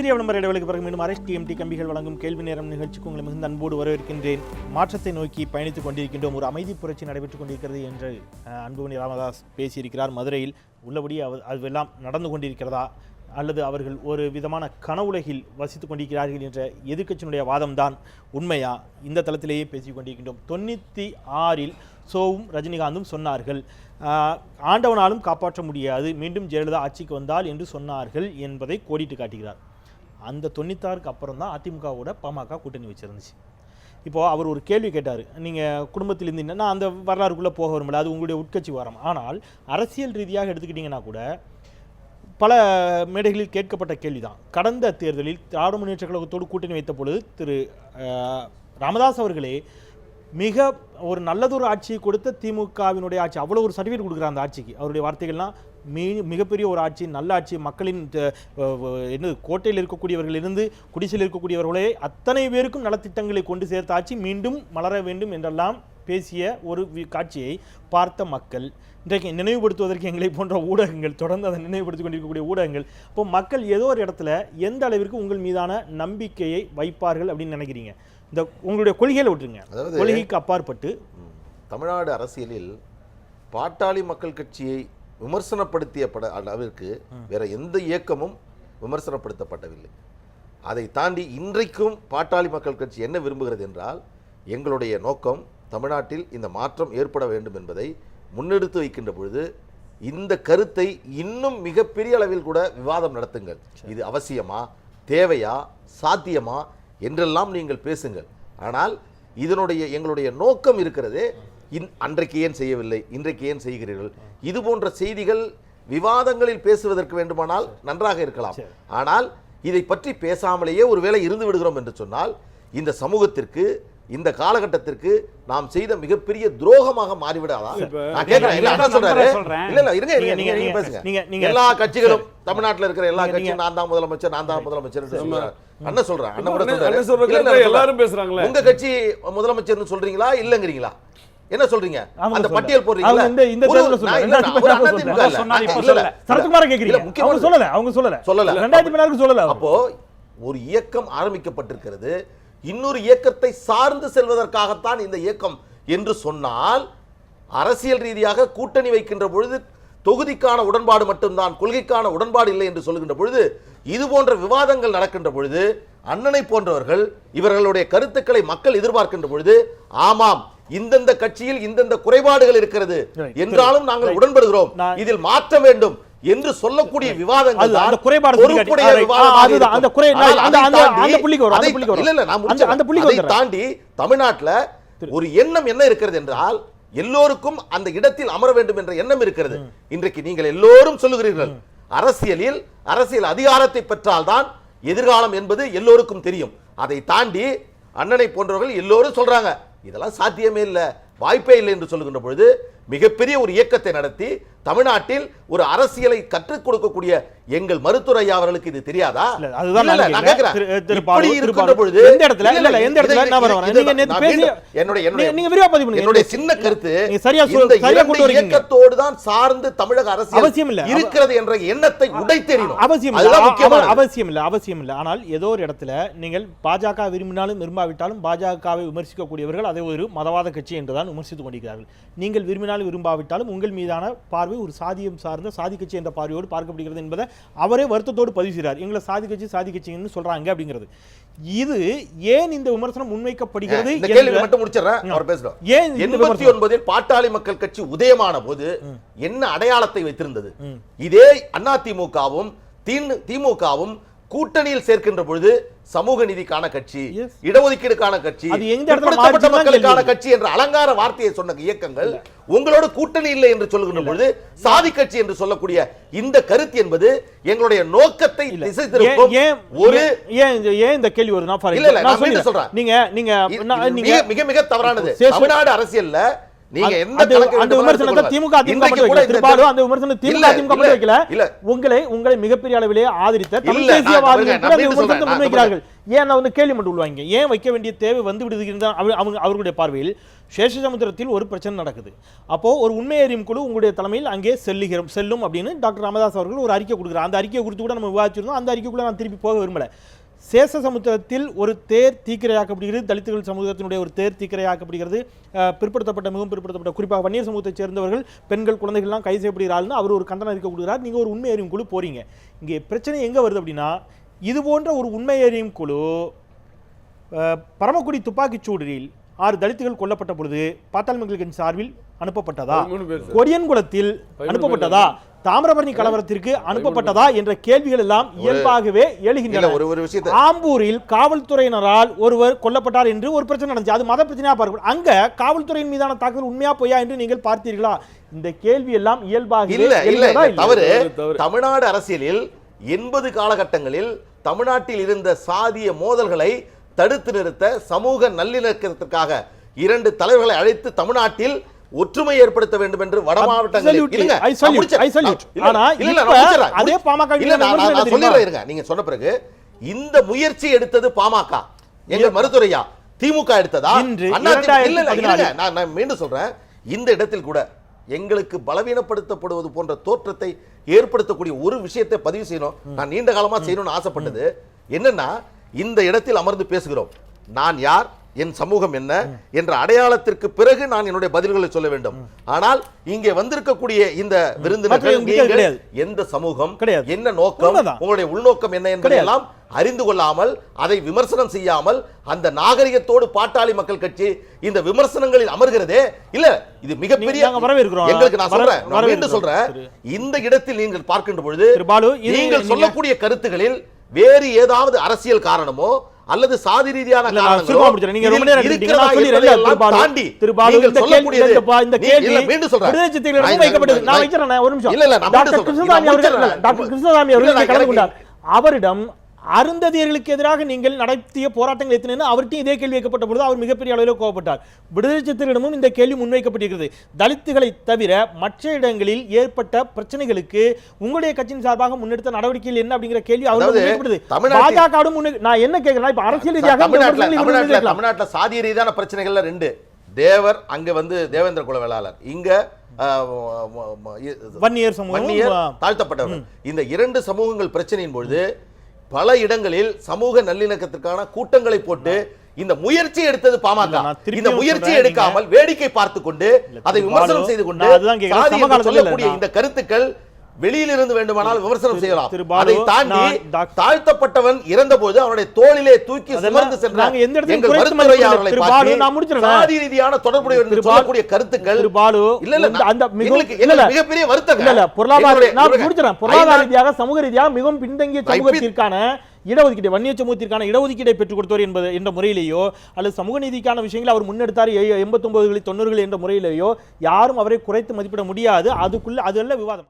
சிறிய விளம்பர இடைவெளிக்கு பிறகு மீண்டும் RSTMT கம்பிகள் வழங்கும் கேள்வி நேரம் நிகழ்ச்சிக்கு உங்களை மிகுந்த அன்போடு வரவேற்கின்றேன். மாற்றத்தை நோக்கி பயணித்துக் கொண்டிருக்கின்றோம். ஒரு அமைதி புரட்சி நடைபெற்றுக் கொண்டிருக்கிறது என்று அன்புமணி ராமதாஸ் பேசியிருக்கிறார். மதுரையில் உள்ளபடி அதுவெல்லாம் நடந்து கொண்டிருக்கிறதா அல்லது அவர்கள் ஒரு விதமான கனவுலகில் வசித்துக் கொண்டிருக்கிறார்கள் என்ற எதிர்க்கட்சியினுடைய வாதம்தான் உண்மையா? இந்த தளத்திலேயே பேசிக் கொண்டிருக்கின்றோம். 96இல் சோவும் ரஜினிகாந்தும் சொன்னார்கள், ஆண்டவனாலும் காப்பாற்ற முடியாது, மீண்டும் ஜெயலலிதா ஆட்சிக்கு வந்தால் என்று சொன்னார்கள் என்பதை கோடிட்டு காட்டுகிறார். அந்த 96க்கு அப்புறம் தான் அதிமுகவோட பாமக கூட்டணி வச்சிருந்துச்சு. இப்போது அவர் ஒரு கேள்வி கேட்டார், நீங்கள் குடும்பத்தில் இருந்தீங்கன்னா அந்த வரலாறுக்குள்ளே போக வரும்ல, அது உங்களுடைய உட்கட்சி வாரம். ஆனால் அரசியல் ரீதியாக எடுத்துக்கிட்டிங்கன்னா கூட பல மேடைகளில் கேட்கப்பட்ட கேள்விதான். கடந்த தேர்தலில் திராவிட முன்னேற்ற கழகத்தோடு கூட்டணி வைத்த பொழுது திரு ராமதாஸ் அவர்களே மிக ஒரு நல்லதொரு ஆட்சியை கொடுத்த திமுகவினுடைய ஆட்சி, அவ்வளோ ஒரு சர்டிஃபிகேட் கொடுக்குறார் அந்த ஆட்சிக்கு. அவருடைய வார்த்தைகள்லாம் மிகப்பெரிய ஒரு ஆட்சி, நல்ல ஆட்சி, மக்களின் கோட்டையில் இருக்கக்கூடியவர்களிலிருந்து குடிசையில் இருக்கக்கூடியவர்களே அத்தனை பேருக்கும் நலத்திட்டங்களை கொண்டு சேர்த்த ஆட்சி மீண்டும் மலர வேண்டும் என்றெல்லாம் பேசிய ஒரு காட்சியை பார்த்த மக்கள் இன்றைக்கு நினைவுபடுத்துவதற்கு எங்களை போன்ற ஊடகங்கள், தொடர்ந்து அதை நினைவுபடுத்திக் கொண்டிருக்கக்கூடிய ஊடகங்கள், இப்போ மக்கள் ஏதோ ஒரு இடத்துல எந்த அளவிற்கு உங்கள் மீதான நம்பிக்கையை வைப்பார்கள் அப்படின்னு நினைக்கிறீங்க? இந்த உங்களுடைய கொள்கையில் விட்டுருங்க, கொள்கைக்கு அப்பாற்பட்டு தமிழ்நாடு அரசியலில் பாட்டாளி மக்கள் கட்சியை விமர்சனப்படுத்திய அளவிற்கு வேற எந்த இயக்கமும் விமர்சனப்படுத்தப்படவில்லை. அதை தாண்டி இன்றைக்கும் பாட்டாளி மக்கள் கட்சி என்ன விரும்புகிறது என்றால், எங்களுடைய நோக்கம் தமிழ்நாட்டில் இந்த மாற்றம் ஏற்பட வேண்டும் என்பதை முன்னெடுத்து வைக்கின்ற பொழுது இந்த கருத்தை இன்னும் மிகப்பெரிய அளவில் கூட விவாதம் நடத்துங்கள். இது அவசியமா, தேவையா, சாத்தியமா என்றெல்லாம் நீங்கள் பேசுங்கள். ஆனால் எங்களுடைய நோக்கம் இருக்கிறது, அன்றைக்கு ஏன் செய்யவில்லை, இன்றைக்கு ஏன் செய்கிறீர்கள், இது போன்ற செய்திகள் விவாதங்களில் பேசுவதற்கு வேண்டுமானால் நன்றாக இருக்கலாம். ஆனால் இதை பற்றி பேசாமலேயே ஒருவேளை இருந்து விடுகிறோம் என்று சொன்னால் இந்த சமூகத்திற்கு, இந்த காலகட்டத்திற்கு நாம் செய்த மிகப்பெரிய துரோகமாக மாறிவிடாதா? எல்லா கட்சிகளும் தமிழ்நாட்டில் இருக்கிற எல்லா கட்சியும் நான் தான் முதலமைச்சர், நான் தான் முதலமைச்சர் அண்ணன் சொல்றேன். அண்ணன் கூட எல்லாரும் பேசுறாங்க. உங்க கட்சி முதலமைச்சர் சொல்றீங்களா இல்லங்கிறீங்களா? என்ன சொல்றீங்க? அந்த பட்டியல் போடுறீங்களா? அப்போ ஒரு இயக்கம் ஆரம்பிக்கப்பட்டிருக்கிறது, இன்னொரு இயக்கத்தை சார்ந்து செல்வதற்காகத்தான் இந்த இயக்கம் என்று சொன்னால், அரசியல் ரீதியாக கூட்டணி வைக்கின்ற பொழுது தொகுதிக்கான உடன்பாடு மட்டும்தான், கொள்கைக்கான உடன்பாடு இல்லை என்று சொல்லுகின்ற பொழுது, இது போன்ற விவாதங்கள் நடக்கின்ற பொழுது அண்ணனை போன்றவர்கள் இவர்களுடைய கருத்துக்களை மக்கள் எதிர்பார்க்கின்ற பொழுது, ஆமாம் இந்தந்த கட்சியில் இந்தந்த குறைபாடுகள் இருக்கிறது என்றாலும் நாங்கள் உடன்படுகிறோம், இதில் மாற்ற வேண்டும் என்று சொல்லக்கூடிய விவாதங்கள் தாண்டி தமிழ்நாட்டில் ஒரு எண்ணம் என்ன இருக்கிறது என்றால், எல்லோருக்கும் அந்த இடத்தில் அமர வேண்டும் என்ற எண்ணம் இருக்கிறது. இன்றைக்கு நீங்கள் எல்லோரும் சொல்லுகிறீர்கள், அரசியல் அதிகாரத்தை பெற்றால்தான் எதிர்காலம் என்பது எல்லோருக்கும் தெரியும். அதை தாண்டி அண்ணனை போன்றவர்கள் எல்லோரும் சொல்றாங்க இதெல்லாம் சாத்தியமே இல்லை, வாய்ப்பே இல்லை என்று சொல்லுகின்ற பொழுது, மிகப்பெரிய ஒரு இயக்கத்தை நடத்தி தமிழ்நாட்டில் ஒரு அரசியலை கற்றுக் கொடுக்கக்கூடிய எங்கள் மருத்துவர் ஐயா அவர்களுக்கு இது தெரியாதா? என்னுடைய சின்ன கருத்து, இயக்கத்தோடு தான் சார்ந்து தமிழக அரசியல் இருக்கிறது என்ற எண்ணத்தை உடைத்தெறியணும். அவசியம் இல்லை. ஆனால் ஏதோ ஒரு இடத்துல நீங்கள் பாஜக விரும்பினாலும் விரும்பாவிட்டாலும் பாஜகவை விமர்சிக்கக்கூடியவர்கள் அதை ஒரு மதவாத கட்சி என்றுதான் விமர்சித்துக் கொண்டிருக்கிறார்கள். நீங்கள் விரும்பினாலும் விரும்பாவிட்டாலும் உங்கள் மீதான பார்வை ஒரு சாதியம் சார்ந்த சாதி கட்சி என்ற பார்வையோடு பார்க்கப்படுகிறது என்பதை அவரே வருத்தத்தோடு பதிவு செய்கிறார். எங்களை சாதி கட்சின்னு சொல்றாங்க அப்படிங்கிறது. இது ஏன் இந்த விமர்சனம் முன்வைக்கப்படுகிறது? ஏன் 89 பாட்டாளி மக்கள் கட்சி உதயமான போது என்ன அடையாளத்தை வைத்திருந்தது? இதே அதிமுகவும் திமுகவும் கூட்டணியில் சேர்க்கின்ற பொழுது சமூக நீதிக்கான கட்சி, இடஒதுக்கீடுக்கான கட்சி, மக்களுக்கான கட்சி என்ற அலங்கார வார்த்தையை சொன்ன இயக்கங்கள் உங்களோட கூட்டணி இல்லை என்று சொல்லுகின்ற பொழுது சாதி கட்சி என்று சொல்லக்கூடிய இந்த கருத்து என்பது எங்களுடைய நோக்கத்தை திசை திருப்பும். இந்த கேள்வி வருது, மிக மிக தவறானது. தமிழ்நாடு அரசியல்ல நீங்க எந்த அந்த விமர்சனத்தை திமுக மட்டும் வைக்கல. திருபாலு அந்த விமர்சனத்தை திமுக மட்டும் வைக்கல. உங்களை மிகப்பெரிய அளவிலே ஆதரித்த தமிழ் தேசியவாதிகள் கூட அந்த விமர்சனத்தை முன்வைக்கிறார்கள். ஏன் வந்து கேள்வி மட்டும் உள்வாங்க, ஏன் வைக்க வேண்டிய தேவை வந்து விடுகிறது? அவர்களுடைய பார்வையில் சேஷசமுத்திரத்தில் ஒரு பிரச்சனை நடக்குது. அப்போ ஒரு உண்மை அறியும் குழு உங்களுடைய தலைமையில் அங்கே செல்லும் அப்படின்னு டாக்டர் ராமதாஸ் அவர்கள் ஒரு அறிக்கை கொடுக்குறாங்க. அந்த அறிக்கையை குறித்து கூட நம்ம விவாதிச்சிருந்தோம். அந்த அறிக்கைக்குள்ள நான் திருப்பி போக விரும்பல. சேஷசமுத்திரத்தில் ஒரு தேர் தீக்கிரையாக்கப்படுகிறது, தலித்துகள் சமூகத்தினுடைய ஒரு தேர் தீக்கிரையாக்கப்படுகிறது, மிகவும் பிற்படுத்தப்பட்ட குறிப்பாக வன்னியர் சமூகத்தை சேர்ந்தவர்கள், பெண்கள், குழந்தைகள்லாம் கைது செய்யப்படுகிறார்கள். அவர் ஒரு கண்டனம் அறிக்கை கொடுக்குறார். நீங்கள் ஒரு உண்மை அறியும் குழு போறீங்க. இங்கே பிரச்சனை எங்கே வருது அப்படின்னா, இது போன்ற ஒரு உண்மை அறியும் குழு பரமக்குடி துப்பாக்கிச் சூடில் 6 தலித்துகள் கொல்லப்பட்ட பொழுது பாட்டாளி மக்கள் கட்சி சார்பில் அனுப்பப்பட்டதா, கொடியன்குளத்தில் அனுப்பப்பட்டதா, தாமிரபரணி கலவரத்திற்கு அனுப்பப்பட்டதா என்ற கேள்விகள் எல்லாம் இயல்பாகவே எழுகின்றன. ஆம்பூரில் காவல்துறையினரால் ஒருவர் கொல்லப்பட்டார் என்று ஒரு பிரச்சனை நடந்துச்சு. அது மத பிரச்சனையா பார்க்க, அங்க காவல்துறையின் மீதான தாக்குதல் உண்மையா பொய்யா என்று நீங்கள் பார்த்தீர்களா? இந்த கேள்வி எல்லாம் இயல்பாக தவறு. தமிழ்நாடு அரசியலில் 80 காலகட்டங்களில் தமிழ்நாட்டில் இருந்த சாதிய மோதல்களை தடுத்து நிறுத்த சமூக நல்லிணக்கத்திற்காக 2 தலைவர்களை அழைத்து தமிழ்நாட்டில் ஒற்றுமை ஏற்படுத்த வேண்டும் என்று வட மாவட்டங்களில் நீங்க சொன்ன பிறகு இந்த முயற்சி எடுத்தது பாமக, எங்கள் மருத்துவரையா திமுக எடுத்ததா? நான் மீண்டும் சொல்றேன், இந்த இடத்தில் கூட எங்களுக்கு பலவீனப்படுத்தப்படுவது போன்ற தோற்றத்தை ஏற்படுத்தக்கூடிய ஒரு விஷயத்தை பதிவு செய்யணும். நான் நீண்ட காலமா செய்யணும்னு ஆசைப்பட்டது என்னன்னா, இந்த இடத்தில் அமர்ந்து பேசுகிறோம், நான் யார், என் சமூகம் என்ன என்ற அடையாளத்திற்கு பிறகு நான் என்னுடைய பதில்களை சொல்ல வேண்டும். ஆனால் இங்கே வந்திருக்கக்கூடிய இந்த விருந்தினர்கள் எந்த சமூகம், என்ன நோக்கம், உங்களுடைய உள்நோக்கம் என்ன என்பதையெல்லாம் அறிந்து கொள்ளாமல், அதை விமர்சனம் செய்யாமல், அந்த நாகரிகத்தோடு பாட்டாளி மக்கள் கட்சி இந்த விமர்சனங்களில் அமர்கிறதே இல்ல, இது மிகப்பெரிய எங்களுக்கு. நான் சொல்றேன், இந்த இடத்தில் நீங்கள் பார்க்கின்ற பொழுது நீங்கள் சொல்லக்கூடிய கருத்துகளில் வேறு ஏதாவது அரசியல் காரணமோ அல்லது சாதி ரீதியான அவரிடம் அருந்ததியர்களுக்கு எதிராக நீங்கள் நடத்திய போராட்டங்கள் எத்தனை அவர்கிட்ட இதே கேள்வி வைக்கப்பட்ட பொழுது அவர் மிகப்பெரிய அளவில் கோபப்பட்டார். விடுதலை சிறுத்தைகளிடமும் இந்த கேள்வி முன்வைக்கப்பட்டிருக்கிறது. தலித்துகளை தவிர மற்ற இடங்களில் ஏற்பட்ட பிரச்சனைகளுக்கு உங்களுடைய கட்சியின் சார்பாக முன்னெடுத்த நடவடிக்கைகள் என்ன அப்படிங்கிற கேள்வி அவர்களுக்கு பாஜக. நான் என்ன கேட்கிறேன், இப்ப அரசியல் ரீதியாக தமிழ்நாட்டில் சாதிய ரீதியான பிரச்சனைகள்ல 2 தேவர், அங்க வந்து தேவேந்திர குல வேளாளர், இங்க வன்னியர் தாழ்த்தப்பட்டவர்கள். இந்த 2 சமூகங்கள் பிரச்சனையின் பொழுது பல இடங்களில் சமூக நல்லிணக்கத்திற்கான கூட்டங்களை போட்டு இந்த முயற்சி எடுத்தது பாமக. இந்த முயற்சி எடுக்காமல் வேடிக்கை பார்த்து கொண்டு அதை விமர்சனம் செய்து கொண்டு சொல்லக்கூடிய இந்த கருத்துக்கள் வெளியில் இருந்து வேண்டுமானால் விமர்சனம் செய்யலாம். அதை தாண்டி தாழ்த்தப்பட்டவன் இறந்தபோது அவனுடைய தோளிலே தூக்கி சுமந்து சென்ற எங்கள் மருத்துவரையா அவர்களை பார்த்து சாதி ரீதியான தொடர்புடைய சொல்லக்கூடிய கருத்துக்கள் மிகப்பெரிய வருத்தம். பொருளாதார ரீதியாக சமூக ரீதியாக மிகவும் பின்தங்கிய சமூகத்திற்கான இடஒதுக்கீடு, வன்னிய சமூகத்திற்கான இடஒதுக்கீடை பெற்றுக் கொடுத்தவர் என்ற முறையிலேயோ அல்லது சமூக நீதிக்கான விஷயங்களை அவர் முன்னெடுத்தார் 89களில் 90களில் என்ற முறையிலேயோ யாரும் அவரை குறைத்து மதிப்பிட முடியாது. அதுக்குள்ள அதெல்லாம் விவாதம்.